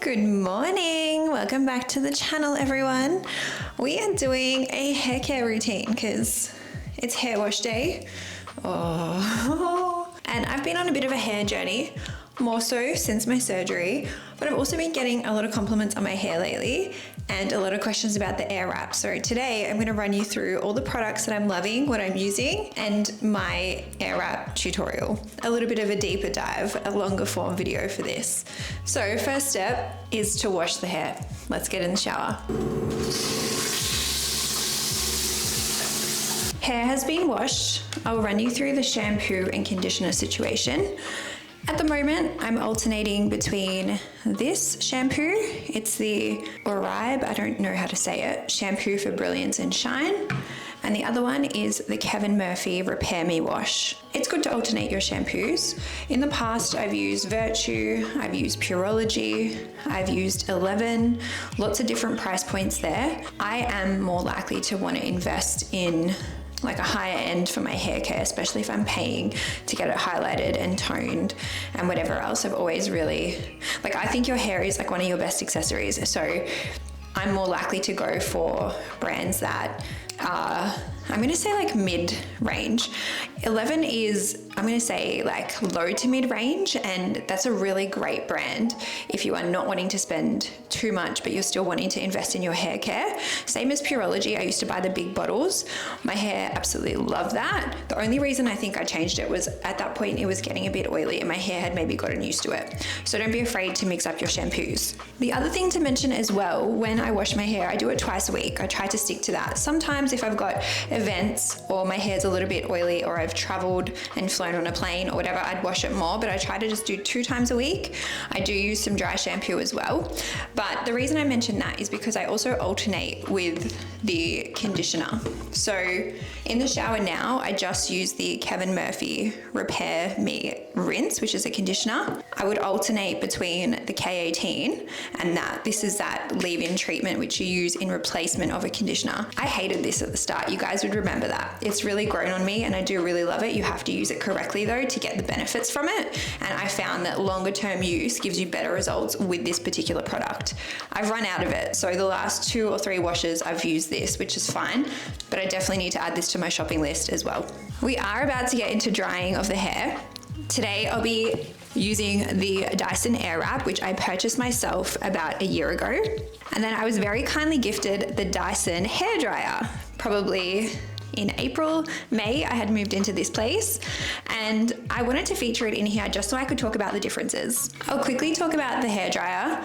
Good morning, welcome back to the channel everyone. We are doing a hair care routine because it's hair wash day. And I've been on a bit of a hair journey, more so since my surgery, but I've also been getting a lot of compliments on my hair lately and a lot of questions about the airwrap. So today I'm going to run you through all the products that I'm loving, what I'm using, and my airwrap tutorial. A little bit of a deeper dive, a longer form video for this. So first step is to wash the hair. Let's get in the shower. Hair has been washed. I'll run you through the shampoo and conditioner situation. At the moment, I'm alternating between this shampoo. It's the airwrap, I don't know how to say it, shampoo for brilliance and shine. And the other one is the Kevin Murphy Repair Me Wash. It's good to alternate your shampoos. In the past, I've used Virtue, I've used Pureology, I've used 11, lots of different price points there. I am more likely to want to invest in like a higher end for my hair care, especially if I'm paying to get it highlighted and toned and whatever else. I've always really, I think your hair is like one of your best accessories. So I'm more likely to go for brands that are, I'm gonna say like mid-range. 11 is, I'm gonna say like low to mid-range, and that's a really great brand if you are not wanting to spend too much, but you're still wanting to invest in your hair care. Same as Pureology, I used to buy the big bottles. My hair absolutely loved that. The only reason I think I changed it was at that point it was getting a bit oily and my hair had maybe gotten used to it. So don't be afraid to mix up your shampoos. The other thing to mention as well, when I wash my hair, I do it twice a week. I try to stick to that. Sometimes if I've got events or my hair's a little bit oily or I've traveled and flown on a plane or whatever, I'd wash it more, but I try to just do 2 times a week. I do use some dry shampoo as well. But the reason I mention that is because I also alternate with the conditioner. So in the shower now, I just use the Kevin Murphy Repair Me Rinse, which is a conditioner. I would alternate between the K18 and that. This is that leave-in treatment which you use in replacement of a conditioner. I hated this at the start. You guys would remember that. It's really grown on me and I do really love it. You have to use it correctly though to get the benefits from it. And I found that longer term use gives you better results with this particular product. I've run out of it. So the last 2 or 3 washes I've used this, which is fine, but I definitely need to add this to my shopping list as well. We are about to get into drying of the hair. Today I'll be using the Dyson Airwrap, which I purchased myself about a year ago. And then I was very kindly gifted the Dyson hairdryer, probably in April, May. I had moved into this place and I wanted to feature it in here just so I could talk about the differences. I'll quickly talk about the hairdryer.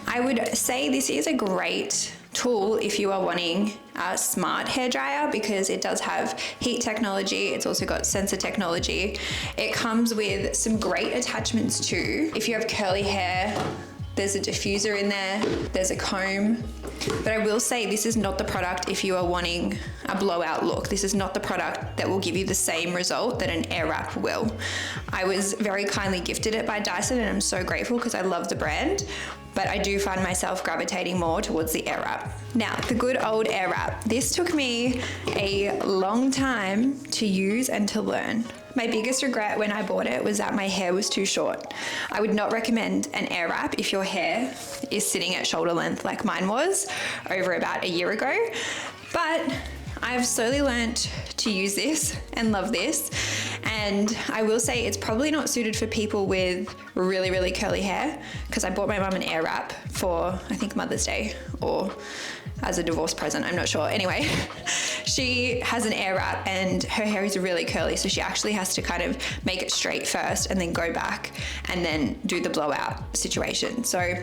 I would say this is a great tool if you are wanting a smart hairdryer because it does have heat technology. It's also got sensor technology. It comes with some great attachments too. If you have curly hair, there's a diffuser in there, there's a comb. But I will say this is not the product if you are wanting a blowout look. This is not the product that will give you the same result that an Airwrap will. I was very kindly gifted it by Dyson and I'm so grateful because I love the brand, but I do find myself gravitating more towards the Airwrap. Now, the good old Airwrap. This took me a long time to use and to learn. My biggest regret when I bought it was that my hair was too short. I would not recommend an Airwrap if your hair is sitting at shoulder length like mine was over about a year ago. But I've slowly learned to use this and love this. And I will say it's probably not suited for people with really, really curly hair because I bought my mum an Airwrap for, I think, Mother's Day or as a divorce present, I'm not sure. Anyway, she has an Airwrap and her hair is really curly, so she actually has to kind of make it straight first and then go back and then do the blowout situation. So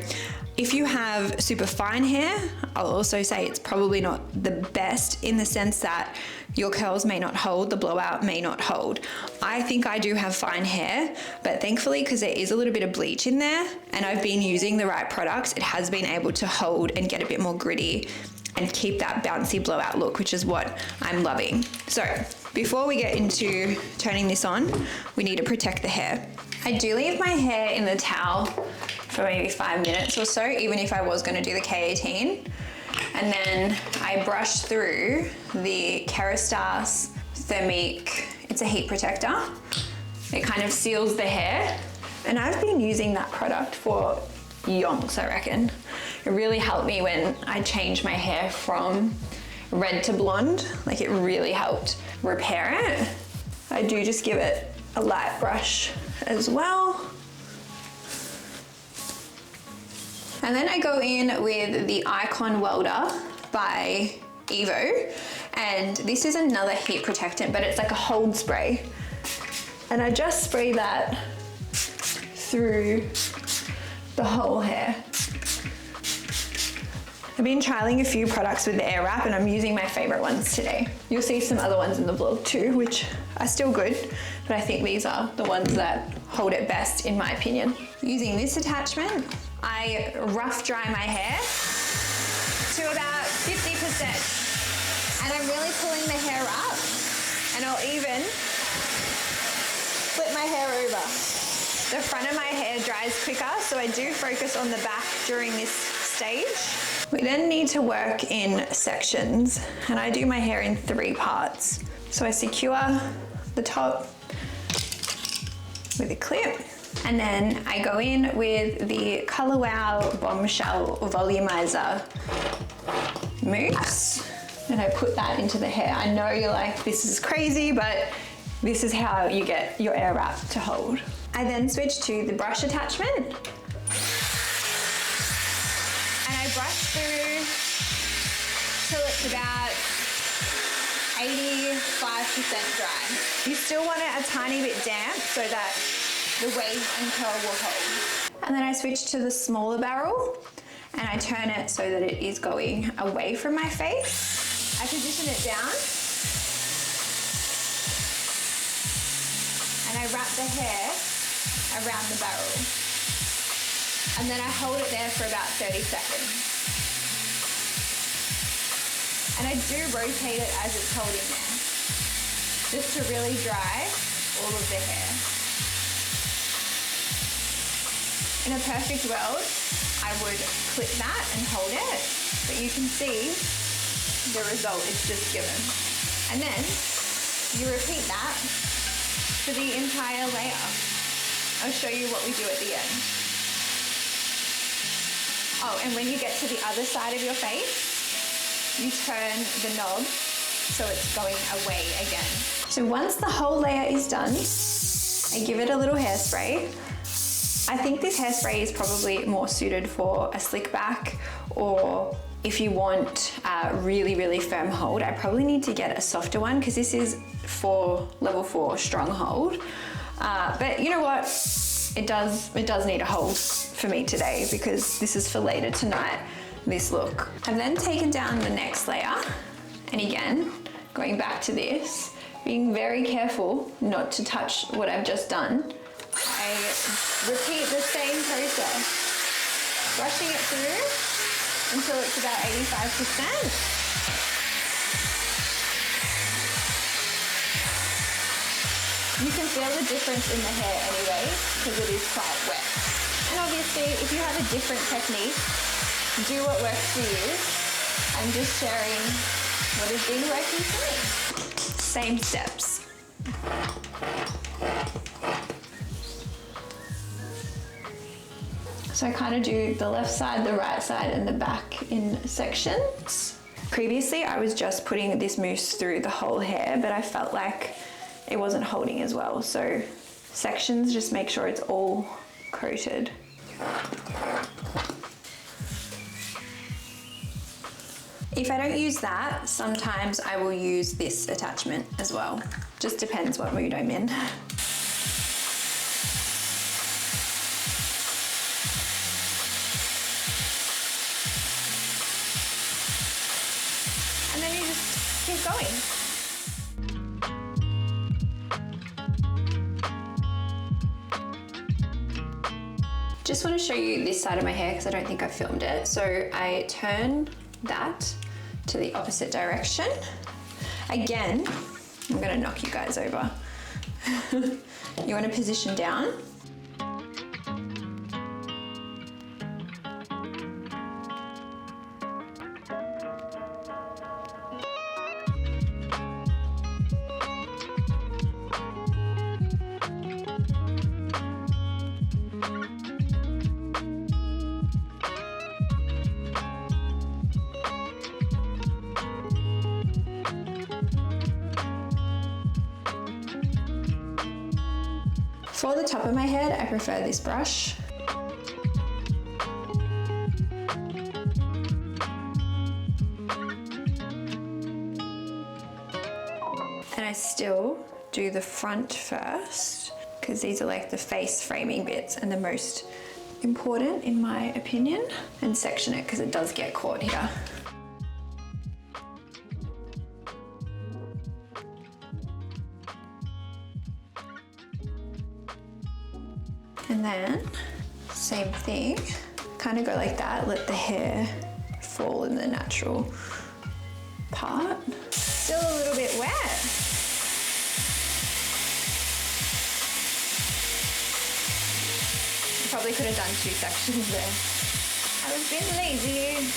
if you have super fine hair, I'll also say it's probably not the best in the sense that your curls may not hold, the blowout may not hold. I think I do have fine hair, but thankfully, because there is a little bit of bleach in there and I've been using the right products, it has been able to hold and get a bit more gritty and keep that bouncy blowout look, which is what I'm loving. So before we get into turning this on, we need to protect the hair. I do leave my hair in the towel for maybe 5 minutes or so, even if I was gonna do the K18. And then I brush through the Kerastase Thermique, it's a heat protector. It kind of seals the hair. And I've been using that product for yonks, I reckon. It really helped me when I changed my hair from red to blonde. Like, it really helped repair it. I do just give it a light brush as well. And then I go in with the Icon Welder by Evo. And this is another heat protectant, but it's like a hold spray. And I just spray that through the whole hair. I've been trialing a few products with the airwrap and I'm using my favorite ones today. You'll see some other ones in the vlog too, which are still good, but I think these are the ones that hold it best in my opinion. Using this attachment, I rough dry my hair to about 50%. And I'm really pulling the hair up, and I'll even flip my hair over. The front of my hair dries quicker, so I do focus on the back during this stage. We then need to work in sections, and I do my hair in 3 parts. So I secure the top with a clip, and then I go in with the Color Wow Bombshell Volumizer mousse, and I put that into the hair. I know you're like, this is crazy, but this is how you get your airwrap to hold. I then switch to the brush attachment, and I brush through till it's about 85% dry. You still want it a tiny bit damp so that the wave and curl will hold. And then I switch to the smaller barrel and I turn it so that it is going away from my face. I position it down and I wrap the hair around the barrel. And then I hold it there for about 30 seconds. And I do rotate it as it's holding there, just to really dry all of the hair. In a perfect world, I would clip that and hold it, but you can see the result is just given. And then you repeat that for the entire layer. I'll show you what we do at the end. Oh, and when you get to the other side of your face, you turn the knob so it's going away again. So once the whole layer is done, I give it a little hairspray. I think this hairspray is probably more suited for a slick back, or if you want a really, really firm hold. I probably need to get a softer one because this is for level 4 strong hold. But you know what? It does need a hold for me today because this is for later tonight, this look. I've then taken down the next layer, and again, going back to this, being very careful not to touch what I've just done. I repeat the same process, brushing it through until it's about 85%. You can feel the difference in the hair anyway, because it is quite wet. And obviously, if you have a different technique, do what works for you. I'm just sharing what has been working for me. Same steps. So I kind of do the left side, the right side, and the back in sections. Previously, I was just putting this mousse through the whole hair, but I felt like it wasn't holding as well. So sections, just make sure it's all coated. If I don't use that, sometimes I will use this attachment as well. Just depends what mood I'm in. And then you just keep going. Just want to show you this side of my hair because I don't think I filmed it. So I turn that to the opposite direction. Again, I'm gonna knock you guys over. You want to position down. For the top of my head, I prefer this brush. And I still do the front first, because these are like the face framing bits and the most important in my opinion, and section it because it does get caught here. And then same thing, kind of go like that, let the hair fall in the natural part. Still a little bit wet. Probably could have done 2 sections there. I was being lazy.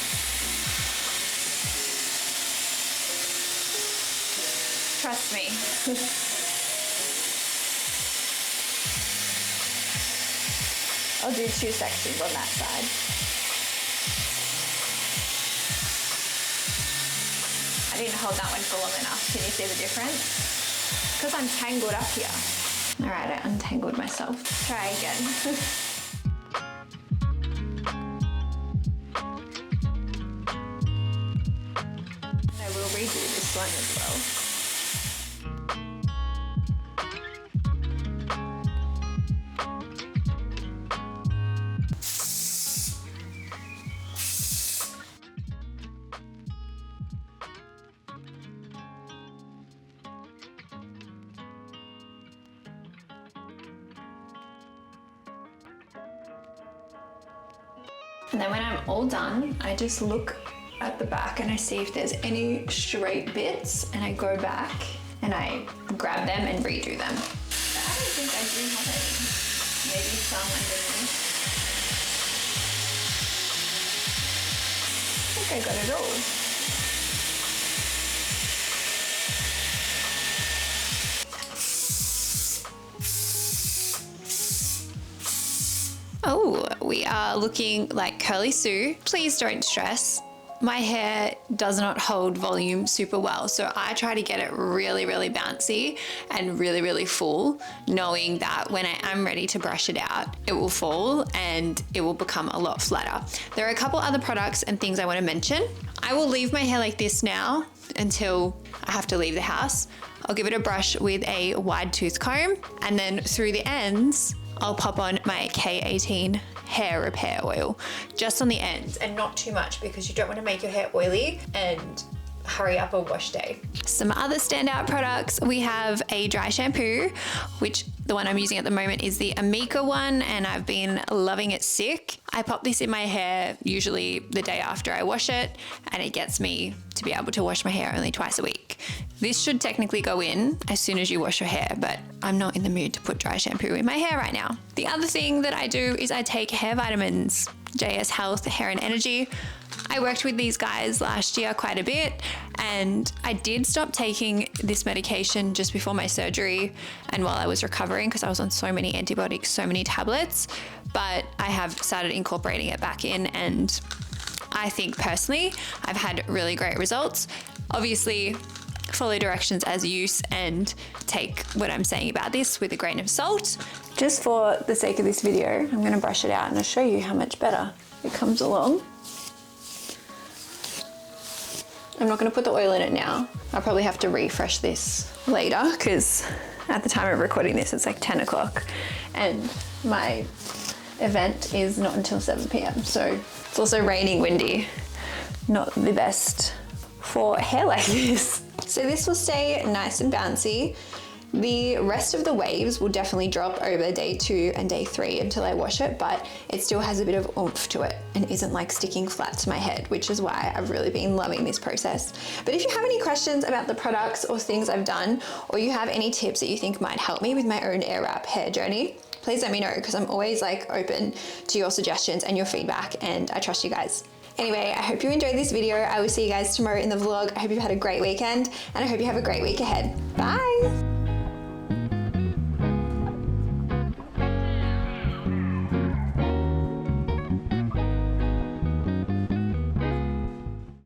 Trust me. I'll do 2 sections on that side. I didn't hold that one for long enough. Can you see the difference? Because I'm tangled up here. All right, I untangled myself. Try again. Redo this one as well. And then when I'm all done, I just look at the back and I see if there's any straight bits, and I go back and I grab them and redo them. But I don't think I do have any. Maybe some underneath. I think I got it all. Oh, we are looking like Curly Sue. Please don't stress. My hair does not hold volume super well, so I try to get it really, really bouncy and really, really full, knowing that when I am ready to brush it out, it will fall and it will become a lot flatter. There are a couple other products and things I want to mention. I will leave my hair like this now until I have to leave the house. I'll give it a brush with a wide tooth comb, and then through the ends, I'll pop on my K18 hair repair oil just on the ends, and not too much because you don't want to make your hair oily and hurry up a wash day. Some other standout products, we have a dry shampoo, which the one I'm using at the moment is the Amika one, and I've been loving it sick. I pop this in my hair usually the day after I wash it, and it gets me to be able to wash my hair only twice a week. This should technically go in as soon as you wash your hair, but I'm not in the mood to put dry shampoo in my hair right now. The other thing that I do is I take hair vitamins, JS Health, Hair and Energy. I worked with these guys last year quite a bit, and I did stop taking this medication just before my surgery and while I was recovering because I was on so many antibiotics, so many tablets, but I have started incorporating it back in, and I think personally I've had really great results. Obviously, follow directions as use and take what I'm saying about this with a grain of salt. Just for the sake of this video, I'm going to brush it out and I'll show you how much better it comes along. I'm not going to put the oil in it now. I'll probably have to refresh this later because at the time of recording this, it's like 10 o'clock and my event is not until 7 p.m. So it's also raining, windy, not the best for hair like this. So this will stay nice and bouncy. The rest of the waves will definitely drop over day 2 and day 3 until I wash it, but it still has a bit of oomph to it and isn't like sticking flat to my head, which is why I've really been loving this process. But if you have any questions about the products or things I've done, or you have any tips that you think might help me with my own airwrap hair journey, please let me know because I'm always like open to your suggestions and your feedback, and I trust you guys. Anyway, I hope you enjoyed this video. I will see you guys tomorrow in the vlog. I hope you've had a great weekend and I hope you have a great week ahead. Bye.